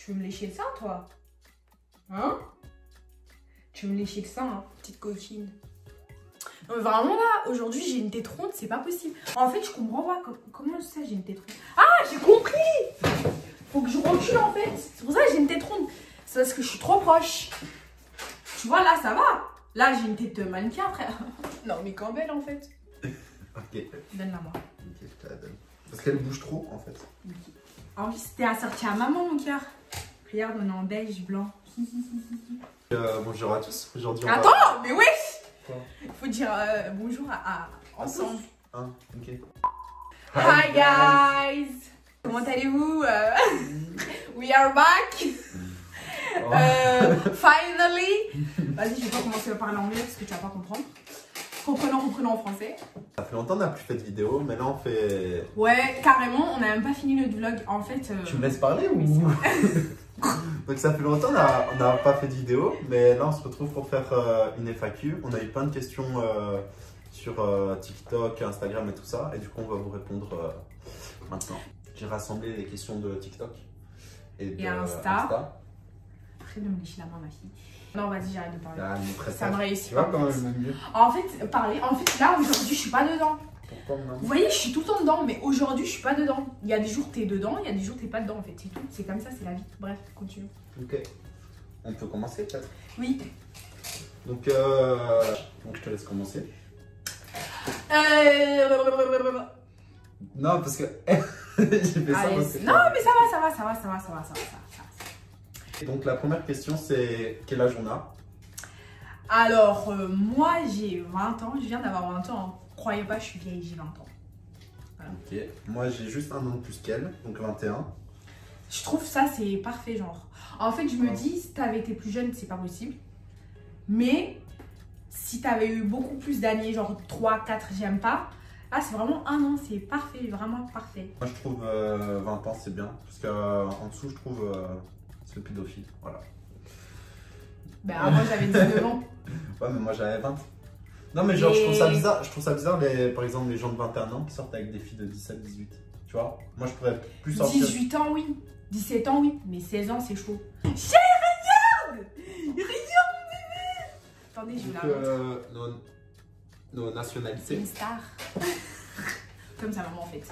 Tu veux me lécher le sein, toi? Hein? Tu veux me lécher le sein, hein, petite coquine? Non, mais vraiment là, aujourd'hui j'ai une tête ronde, c'est pas possible. En fait, je comprends pas comment ça j'ai une tête ronde. Ah, j'ai compris! Faut que je recule en fait. C'est pour ça que j'ai une tête ronde. C'est parce que je suis trop proche. Tu vois, là, ça va. Là, j'ai une tête mannequin, frère. Non, mais quand belle en fait. Ok. Donne-la moi. Ok, je te la donne. Parce qu'elle bouge trop en fait. Okay. En plus, c'était assorti à maman, mon cœur. Regarde, on est en beige blanc. Bonjour à tous. Aujourd'hui, attends, mais wesh! Quoi? Faut dire bonjour à ensemble. Ah, ok. Hi guys! Comment allez-vous? We are back! Finally! Vas-y, je vais pas commencer à parler anglais parce que tu vas pas comprendre. Reprenons en français. Ça fait longtemps qu'on n'a plus fait de vidéo, mais là on fait... Ouais, carrément, on n'a même pas fini notre vlog. En fait... Tu me laisses parler ou... Oui, Donc ça fait longtemps qu'on n'a pas fait de vidéo, mais là on se retrouve pour faire une FAQ. On a eu plein de questions sur TikTok, Instagram et tout ça, et du coup on va vous répondre maintenant. J'ai rassemblé les questions de TikTok et de Insta. Après de me lécher la main, ma fille. Non, vas-y, j'arrête de parler. Là, ça me réussit. Tu vois comment je m'aime mieux. En fait, parler. En fait, là aujourd'hui, je suis pas dedans. Pourquoi non? Vous voyez, je suis tout le temps dedans, mais aujourd'hui, je suis pas dedans. Il y a des jours t'es dedans, il y a des jours t'es pas dedans. En fait, c'est tout. C'est comme ça, c'est la vie. Bref, continue. Ok. On peut commencer peut-être? Oui. Donc je te laisse commencer. Non, parce que j'ai fait ça parce que... Non, mais ça va. Donc la première question c'est quel âge on a? Alors, moi j'ai 20 ans, je viens d'avoir 20 ans. Hein. Croyez pas, je suis vieille, j'ai 20 ans. Voilà. Ok, moi j'ai juste un an de plus qu'elle, donc 21. Je trouve ça c'est parfait, genre. En fait, je me dis, si t'avais été plus jeune, c'est pas possible. Mais si t'avais eu beaucoup plus d'années, genre 3, 4, j'aime pas. Là, c'est vraiment un an, c'est parfait, vraiment parfait. Moi je trouve 20 ans c'est bien, parce qu'en dessous je trouve c'est le pédophile, voilà. Ben moi j'avais 19 ans. Ouais, mais moi j'avais 20. Non mais genre je trouve ça bizarre, par exemple les gens de 21 ans qui sortent avec des filles de 17, 18. Tu vois, moi je pourrais plus sortir. 18 ans oui, 17 ans oui, mais 16 ans c'est chaud. Chérie, regarde mon bébé. Attendez, je vais la nos nationalités. C'est une star. Comme sa maman en fait.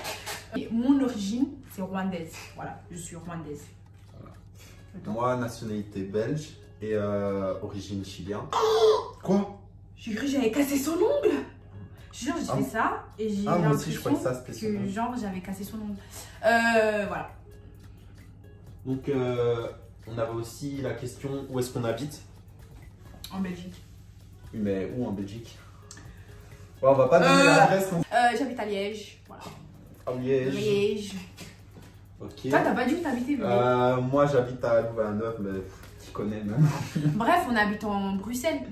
Et mon origine c'est rwandaise, voilà, je suis rwandaise. Voilà. Moi nationalité belge et origine chilienne. Quoi? J'ai cru que j'avais cassé son ongle. Genre j'ai fait ça et j'ai moi aussi je crois que ça que genre j'avais cassé son ongle. Voilà. Donc on avait aussi la question où est-ce qu'on habite? En Belgique. Oui, mais où en Belgique? Ouais, on va pas donner l'adresse. J'habite à Liège, voilà. À Liège. Liège. Ok. Toi t'as pas dit où t'habitais? Moi j'habite à Louvain-la-Neuve, mais tu connais même. Bref, on habite en Bruxelles.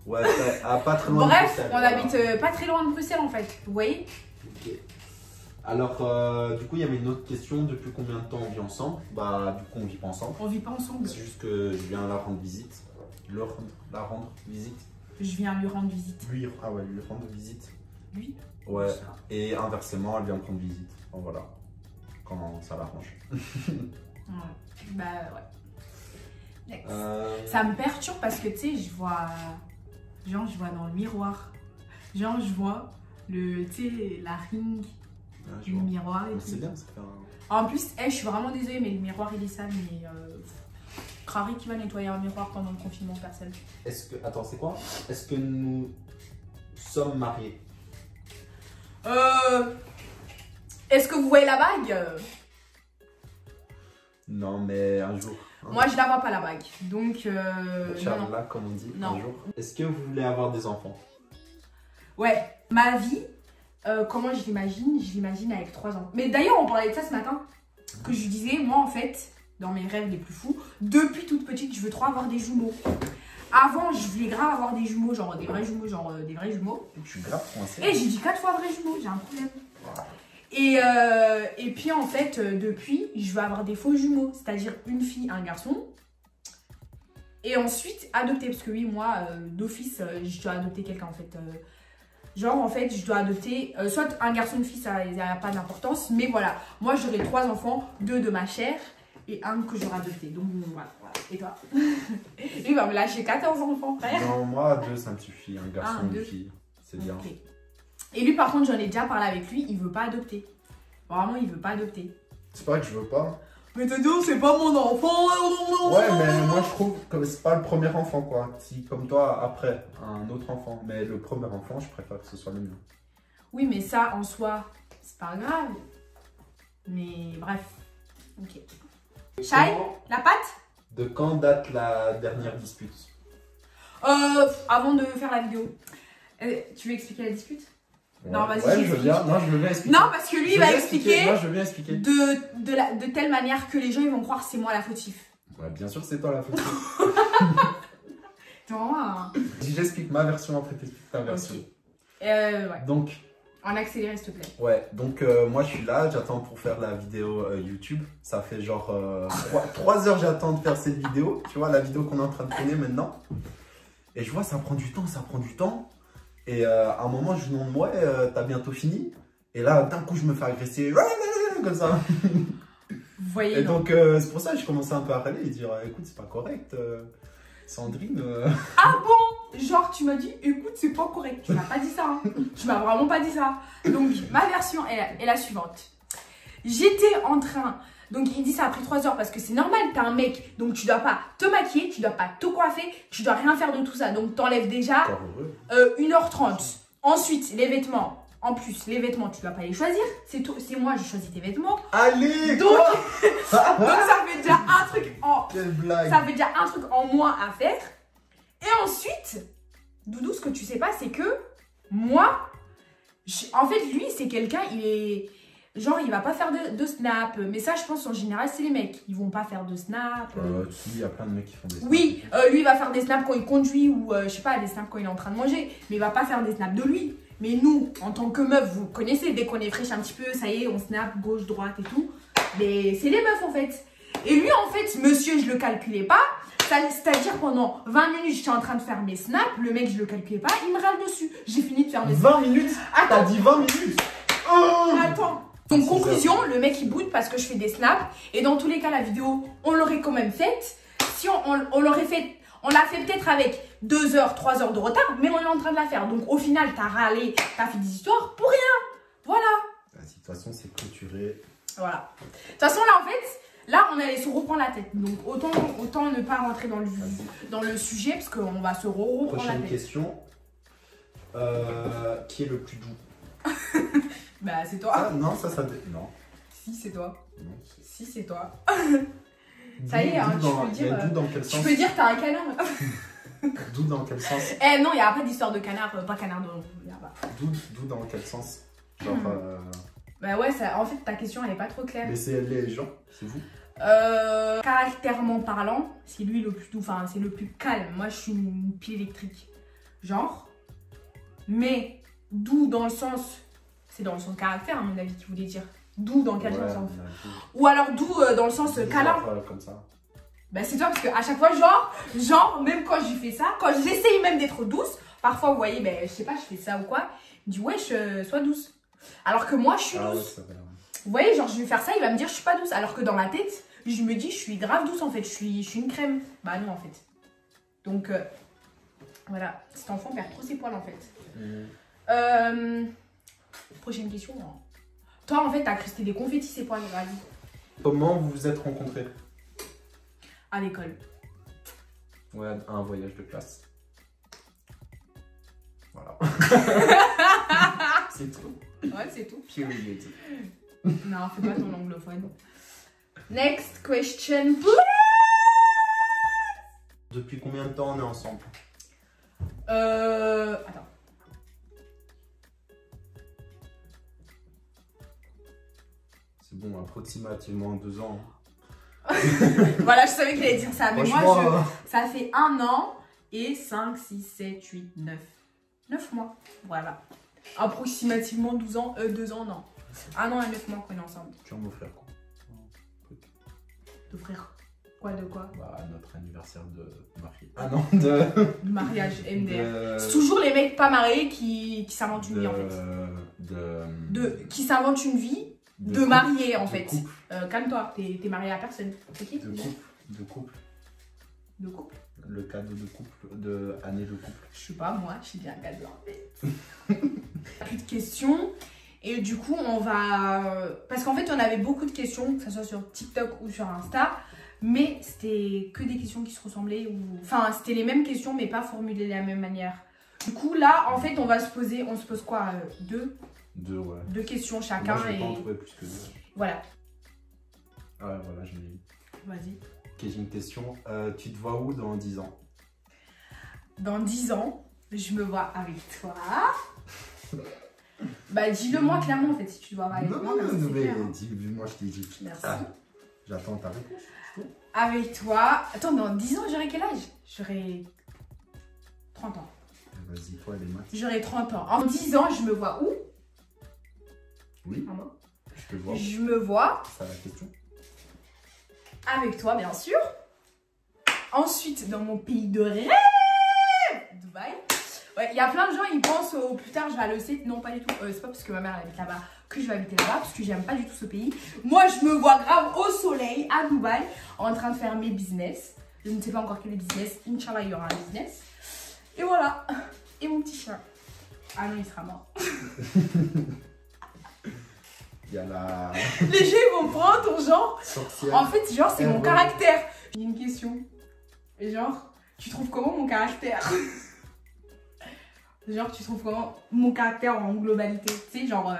Ouais, pas très loin. Bref, de Bruxelles, on habite pas très loin de Bruxelles en fait, vous voyez? Ok. Alors, du coup, il y avait une autre question. Depuis combien de temps on vit ensemble? Bah, du coup, on vit pas ensemble. On vit pas ensemble. C'est juste que je viens la rendre visite. La rendre visite. Je viens lui rendre visite. Lui rendre visite. Lui? Ouais. Et inversement, elle vient me rendre visite. Bon, voilà. Quand ça l'arrange. Ouais. Bah ouais. Ça me perturbe parce que tu sais, je vois dans le miroir. Genre, je vois tu sais, la ring. Le miroir et tout. C'est bien, ça fait En plus, je suis vraiment désolée, mais le miroir il est sale. Mais Crary qui va nettoyer un miroir pendant le confinement, personne. Attends, c'est quoi? Est-ce que nous sommes mariés? Est-ce que vous voyez la bague? Non, mais un jour. Hein. Moi, je la vois pas la bague. Donc, Inch'Allah, comme on dit, non. un jour. Est-ce que vous voulez avoir des enfants? Ouais, ma vie. Comment je l'imagine avec 3 ans. Mais d'ailleurs, on parlait de ça ce matin. Que je disais, moi en fait, dans mes rêves les plus fous, depuis toute petite, je veux trop avoir des jumeaux. Avant, je voulais grave avoir des jumeaux, genre des vrais jumeaux, Je suis grave coincée. Et j'ai dit 4 fois vrais jumeaux, j'ai un problème. Wow. Et puis en fait, depuis, je veux avoir des faux jumeaux. C'est-à-dire une fille, un garçon. Et ensuite, adopter. Parce que oui, moi, d'office, je dois adopter quelqu'un en fait. Genre, en fait, je dois adopter soit un garçon, une fille, ça n'a pas d'importance. Mais voilà, moi, j'aurai 3 enfants, 2 de ma chair et un que j'aurai adopté. Donc voilà. Et toi? Il va me lâcher 14 enfants, frère. Non, moi, 2, ça me suffit. Un garçon, Ah, une 2. fille. C'est bien. Okay. Et lui, par contre, j'en ai déjà parlé avec lui, il veut pas adopter. Vraiment, il veut pas adopter. C'est pas que je veux pas. Mais t'as dit, oh, c'est pas mon enfant. Ouais, mais moi, je trouve que c'est pas le premier enfant, quoi. Si, comme toi, après, un autre enfant. Mais le premier enfant, je préfère que ce soit le mien. Oui, mais ça, en soi, c'est pas grave. Mais bref. Ok. Shai, la pâte? De quand date la dernière dispute? Avant de faire la vidéo. Tu veux expliquer la dispute? Ouais. Non, vas-y, ouais, j'explique. Non, je veux bien expliquer. Non, parce que lui, il va expliquer. Moi, je veux bien expliquer. De telle manière que les gens ils vont croire que c'est moi la fautif. Ouais, bien sûr, c'est toi la fautive. C'est vraiment un... Si j'explique ma version, après t'expliques ta version. Ok. Ouais. Donc, En accéléré, s'il te plaît. ouais, donc moi je suis là, j'attends pour faire la vidéo YouTube. Ça fait genre 3 heures j'attends de faire cette vidéo. Tu vois, la vidéo qu'on est en train de tourner maintenant. Et je vois, ça prend du temps, ça prend du temps. Et à un moment, je lui demande, ouais, t'as bientôt fini? Et là, d'un coup, je me fais agresser, comme ça. Vous voyez, Et non. donc, c'est pour ça que je commençais un peu à râler et dire, écoute, c'est pas correct. Sandrine. Ah bon? Genre, tu m'as dit, écoute, c'est pas correct. Tu m'as pas dit ça. Hein. Tu m'as vraiment pas dit ça. Donc, ma version est la suivante. J'étais en train... Donc, il dit ça a pris 3 heures parce que c'est normal, t'es un mec. Donc, tu dois pas te maquiller, tu dois pas te coiffer, tu dois rien faire de tout ça. Donc, t'enlèves déjà 1h30. Ensuite, les vêtements. En plus, les vêtements, tu dois pas les choisir. C'est moi, j'ai choisi tes vêtements. Allez, Donc, quoi donc ça fait déjà un truc en... Quelle blague. Ça fait déjà un truc en moins à faire. Et ensuite, Doudou, ce que tu sais pas, c'est que moi, en fait, lui, c'est quelqu'un, il est... Genre, il va pas faire de snap. Mais ça, je pense, en général, c'est les mecs. Ils vont pas faire de snap. Si, il y a plein de mecs qui font des snaps. Oui, lui, il va faire des snaps quand il conduit ou, je sais pas, des snaps quand il est en train de manger. Mais il va pas faire des snaps de lui. Mais nous, en tant que meufs, vous connaissez, dès qu'on est fraîche un petit peu, ça y est, on snap gauche, droite et tout. Mais c'est les meufs, en fait. Et lui, en fait, monsieur, je le calculais pas. C'est-à-dire, pendant 20 minutes, j'étais en train de faire mes snaps. Le mec, je le calculais pas. Il me râle dessus. J'ai fini de faire mes snaps. 20 minutes. Attends. T'as dit 20 minutes. Oh. Attends. Donc, conclusion, le mec, il boude parce que je fais des snaps. Et dans tous les cas, la vidéo, on l'aurait quand même faite. Si on l'aurait fait, on l'a fait peut-être avec 2 heures, 3 heures de retard, mais on est en train de la faire. Donc, au final, t'as râlé, t'as fait des histoires pour rien. Voilà. Vas-y, de toute façon, c'est clôturé. Voilà. De toute façon, là, en fait, là, on allait se reprendre la tête. Donc, autant ne pas rentrer dans le sujet parce qu'on va se reprendre la Prochaine tête. question. Qui est le plus doux? Bah, c'est toi. Ah, non, non. Si, c'est toi. Non, Si, c'est toi. Doux, Ça y est, hein, doux tu peux dire. doux dans quel Tu sens? peux dire t'as un canard. Doux dans quel sens? Eh non, il n'y a pas d'histoire de canard, pas canard de... Y a pas. Doux dans quel sens? Genre. Bah ouais, ça, en fait, ta question, elle est pas trop claire. Mais c'est les gens, c'est vous? Caractèrement parlant, c'est lui le plus doux, enfin, c'est le plus calme. Moi, je suis une pile électrique. Genre. Mais doux dans le sens... C'est dans le sens caractère, à mon avis, qu'il voulait dire. Doux dans quel sens? Ou alors doux dans le sens câlin. Comme ça. Bah c'est toi, parce qu'à chaque fois, genre, même quand je fais ça, quand j'essaye même d'être douce, parfois, vous voyez, ben, je sais pas, je fais ça ou quoi, il dit, wesh, sois douce. Alors que moi, je suis douce. Ouais, vous voyez, genre, je vais faire ça, il va me dire, je suis pas douce. Alors que dans ma tête, je me dis, je suis grave douce, en fait, je suis une crème. Bah non, en fait. Donc, voilà, cet enfant perd trop ses poils, en fait. Prochaine question. Hein. Toi, en fait, t'as crusté des confettis, ses poils, vas-y. Comment vous vous êtes rencontrés? À l'école. Ouais, à un voyage de classe. Voilà. C'est tout. Ouais, c'est tout. Period. Non, fais pas ton anglophone. Next question, please. Depuis combien de temps on est ensemble? Attends. C'est bon, approximativement 2 ans. Voilà, je savais qu'il allait dire ça. Mais moi, Franchement, ça fait 1 an et 5, 6, 7, 8, 9. 9 mois. Voilà. Approximativement 2 ans, non. 1 an et 9 mois qu'on est ensemble. tu vas m'offrir quoi? D'offrir quoi de quoi? Bah, notre anniversaire de mariage. Ah non, de. Du mariage MDR. C'est toujours les mecs pas mariés qui s'inventent une vie en fait. Qui s'inventent une vie. De marié, en de fait. couple. Calme-toi, t'es marié à personne. C'est qui? De couple. De couple. De couple? Le cadeau de couple, de année de couple. Je sais pas, moi, j'ai bien un cadeau en fait. Plus de questions. Et du coup, on va... Parce qu'en fait, on avait beaucoup de questions, que ce soit sur TikTok ou sur Insta. Mais c'était que des questions qui se ressemblaient. Enfin, c'était les mêmes questions, mais pas formulées de la même manière. Du coup, là, en fait, on va se poser... On se pose quoi? Ouais. Deux questions chacun. Moi, je vais pas en et trouver plus que deux. voilà. Ah ouais, voilà, je l'ai eu. Vas-y. Ok, j'ai une question. Tu te vois où dans 10 ans? Dans 10 ans, je me vois avec toi. Bah, dis-le moi clairement en fait, si tu te vois avec moi. Non, c'est mais clair, hein. dis-moi, je t'ai dit. Merci. Ah, j'attends ta réponse. Avec toi. Attends, dans 10 ans, j'aurai quel âge? J'aurai 30 ans. Vas-y, toi, les maths. J'aurai 30 ans. En 10 ans, je me vois où? Oui, Ah bon? je te vois. Je me vois C'est ça la question. avec toi, bien sûr. Ensuite, dans mon pays de rêve, Dubaï. Ouais, il y a plein de gens, ils pensent au plus tard, je vais à l'EC. Non, pas du tout. C'est pas parce que ma mère elle habite là-bas que je vais habiter là-bas, parce que j'aime pas du tout ce pays. Moi, je me vois grave au soleil, à Dubaï, en train de faire mes business. Je ne sais pas encore quel business. Inch'Allah, il y aura un business. Et voilà. Et mon petit chien. Ah non, il sera mort. Il y a la Les gens, ils vont prendre ton genre. sorcière. En fait, genre, c'est mon voilà. caractère. J'ai une question. Et genre, tu trouves comment mon caractère? Genre, tu trouves comment mon caractère en globalité? Tu sais, genre...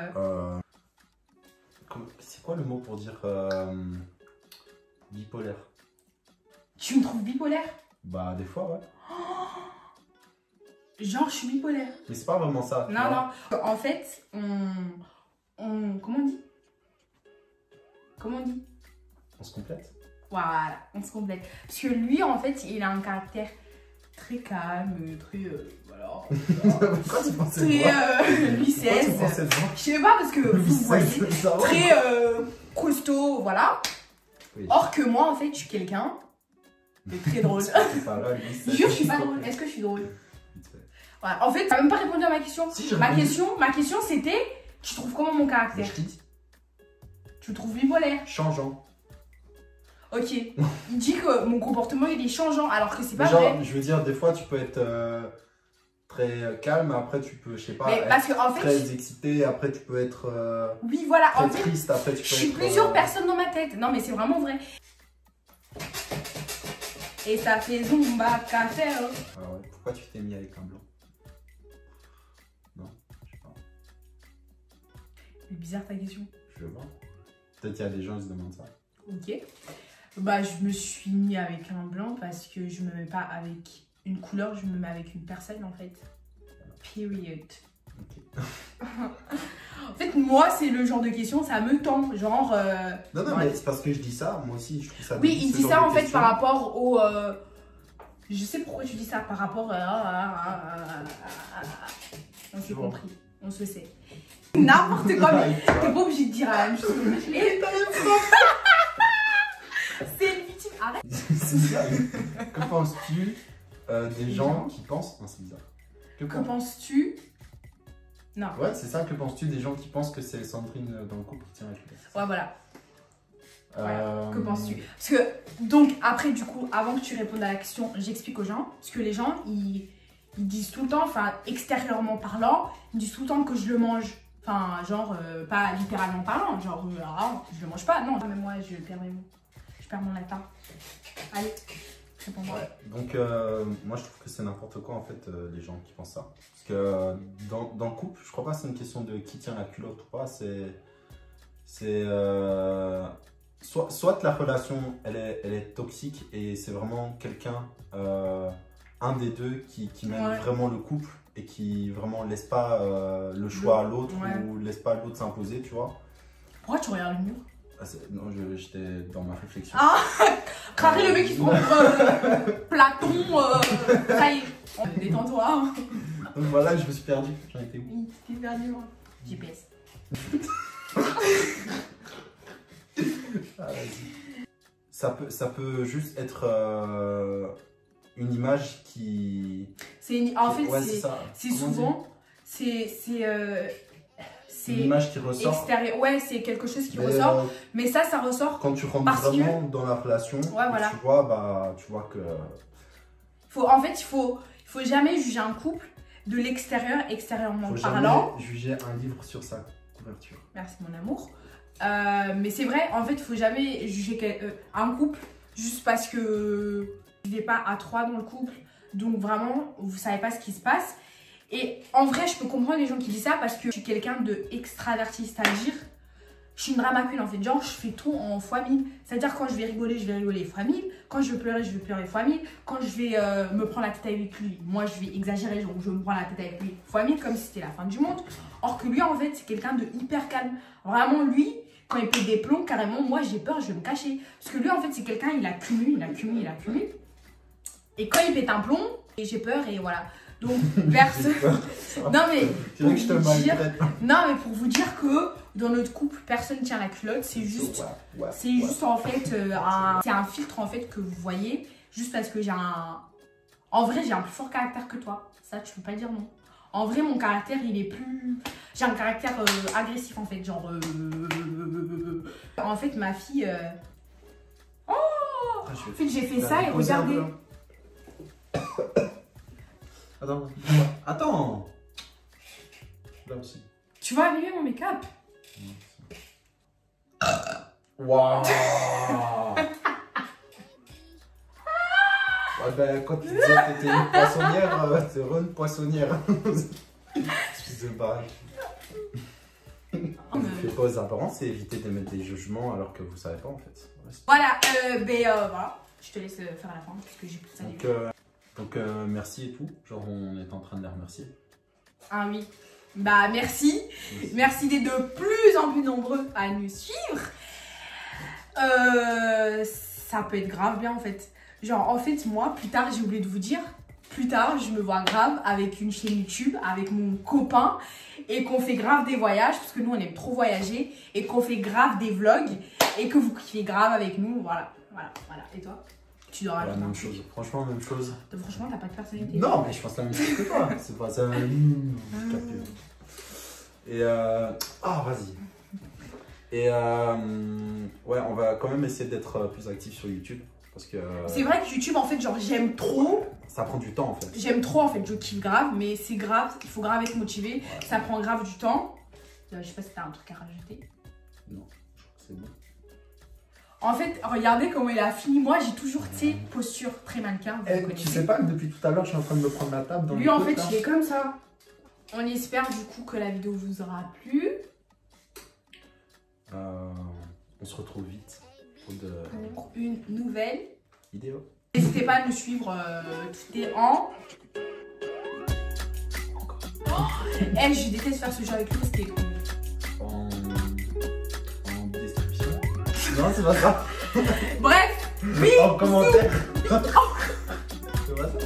C'est quoi le mot pour dire bipolaire? Tu me trouves bipolaire? Bah, des fois, ouais. Genre, je suis bipolaire. Mais c'est pas vraiment ça. tu Non, vois. non. En fait, comment on dit? Comment on dit? On se complète. Voilà, on se complète. Parce que lui, en fait, il a un caractère très calme, très... voilà. Pourquoi tu pensais de Très moi? Pourquoi tu lucide. pensais de moi? Je sais pas, parce que vous voyez, Ça va. très costaud, voilà. Oui. Or que moi, en fait, je suis quelqu'un de très drôle. C'est pas là, lui, Je jure, je suis pas drôle. Est-ce que je suis drôle? Voilà. En fait, t'as même pas répondu à ma question. Si, j'ai ma répondu. question c'était, tu trouves comment mon Mais caractère? je t'ai dit, Tu le trouves bipolaire? changeant. Ok. Il dit que mon comportement il est changeant, alors que c'est pas Genre, vrai. je veux dire, des fois, tu peux être très calme, après, tu peux, je sais pas, Mais être parce que en fait, très excité, après, tu peux être oui, voilà. très En fait, triste, après, tu peux je suis être... plusieurs personnes dans ma tête. Non, mais c'est vraiment vrai. Et ça fait Zumba Café. Ah ouais, pourquoi tu t'es mis avec un blanc? Non, je sais pas. C'est bizarre ta question. Je vois. Peut-être qu'il y a des gens qui se demandent ça. Ok. Bah, je me suis mis avec un blanc parce que je me mets pas avec une couleur, je me mets avec une personne en fait. Period. Ok. En fait, moi, c'est le genre de question, ça me tend. Genre. Non, non, ouais. mais c'est parce que je dis ça, moi aussi, je trouve ça... Oui, débile, il ce dit genre ça de en fait questions. par rapport au. Je sais pourquoi tu dis ça, par rapport. On s'est Bon. compris, on se sait. N'importe quoi, mais t'es pas obligé de dire la même chose. Et c'est une victime. Arrête. C'est bizarre. Que penses-tu des gens qui pensent... Non, c'est bizarre. Que penses-tu? Non. Ouais, c'est ça, que penses-tu des gens qui pensent que c'est Sandrine dans le couple qui tient la clé? Ouais, voilà. Euh, Que penses-tu? Parce que, donc, après, du coup, avant que tu répondes à la question, j'explique aux gens. Parce que les gens, ils disent tout le temps, enfin, extérieurement parlant, ils disent tout le temps que je le mange. Enfin, genre, pas littéralement parlant, genre, je le mange pas. Non, mais moi, je perds mon latin. Allez, réponds-moi. Ouais, donc moi je trouve que c'est n'importe quoi en fait les gens qui pensent ça. Parce que dans le couple, je crois pas que c'est une question de qui tient la culotte ou pas, c'est soit la relation elle est toxique et c'est vraiment quelqu'un, un des deux qui mène Ouais. vraiment le couple et qui vraiment laisse pas le choix à l'autre Ouais. ou laisse pas l'autre s'imposer, tu vois. Pourquoi tu regardes le mur? Ah, non, j'étais dans ma réflexion. Ah, carré le mec qui se prend pour Platon, ça y est, détends-toi. Hein. Donc voilà, je me suis perdu, j'en étais où? Oui, t'es perdu, hein. GPS. Ah, vas-y. Ça peut juste être une image qui... En fait, ouais, c'est ça. c'est Comment souvent, c'est c'est une image qui ressort. extérieur. Ouais, c'est quelque chose qui ressort. Mais ça ressort. Quand tu rentres parce vraiment dans la relation, ouais, voilà. tu vois que... En fait, il faut jamais juger un couple de l'extérieur, extérieurement parlant. Faut jamais juger un livre sur sa couverture. Merci mon amour. Mais c'est vrai, en fait, il faut jamais juger un couple juste parce que vous n'êtes pas à 3 dans le couple. Donc vraiment, vous savez pas ce qui se passe. Et en vrai, je peux comprendre les gens qui disent ça parce que je suis quelqu'un de extraverti, c'est-à-dire je suis une drama queen en fait. Genre, je fais tout en x1000. C'est-à-dire quand je vais rigoler x1000. Quand je vais pleurer x1000. Quand je vais me prendre la tête avec lui, moi je vais exagérer, genre je me prends la tête avec lui x1000 comme si c'était la fin du monde. Or que lui en fait, c'est quelqu'un de hyper calme. Vraiment lui, quand il pète des plombs, carrément, moi j'ai peur, je vais me cacher. Parce que lui en fait, c'est quelqu'un, il accumule. Et quand il pète un plomb, j'ai peur et voilà. Donc, personne. Non, mais. Tu veux que je te maltraite? Non, mais pour vous dire que dans notre couple, personne tient la culotte. C'est juste. C'est juste en fait. C'est un filtre en fait que vous voyez. Juste parce que j'ai un. En vrai, j'ai un plus fort caractère que toi. Ça, tu peux pas dire non. En vrai, mon caractère, il est plus. J'ai un caractère agressif en fait. Genre. En fait, ma fille. Oh! En fait, j'ai fait ça et regardez. Attends. Là aussi. Tu vas allumer mon make-up? Waouh. Ouais, ben, quand tu disais que t'étais une poissonnière, c'est vraiment une poissonnière. Excusez-moi. Fais pas aux apparences, c'est éviter d'émettre des jugements alors que vous savez pas en fait. Voilà, voilà. Je te laisse faire la fin parce que j'ai plus ça. Donc merci et tout. Genre on est en train de les remercier. Ah oui. Bah merci. Merci d'être de plus en plus nombreux à nous suivre. Ça peut être grave bien en fait. Genre en fait moi plus tard j'ai oublié de vous dire. Plus tard je me vois grave avec une chaîne YouTube avec mon copain. Et qu'on fait grave des voyages parce que nous on aime trop voyager. Et qu'on fait grave des vlogs. Et que vous kiffez grave avec nous. Voilà. Et toi? Tu dois rajouter la même chose. Franchement, même chose. Franchement, t'as pas de personnalité. Non, mais je pense la même chose que toi. C'est pas ça. Et vas-y. Et ouais, on va quand même essayer d'être plus actif sur YouTube. Parce que. C'est vrai que YouTube, en fait, genre, j'aime trop. Ça prend du temps, en fait. J'aime trop, en fait. Je kiffe grave, mais c'est grave. Il faut grave être motivé. Ouais. Ça prend grave du temps. Je sais pas si t'as un truc à rajouter. Non, je crois que c'est bon. En fait, regardez comment il a fini. Moi, j'ai toujours, tu sais, posture très mannequin. Tu sais pas que depuis tout à l'heure, je suis en train de me prendre la table dans lui, en fait, il est comme ça. On espère du coup que la vidéo vous aura plu. On se retrouve vite pour une nouvelle vidéo. N'hésitez pas à nous suivre. C'était en... je déteste faire ce jeu avec lui, c'était trop. En description. Non, c'est pas ça. Bref, oui. En commentaire. C'est pas ça.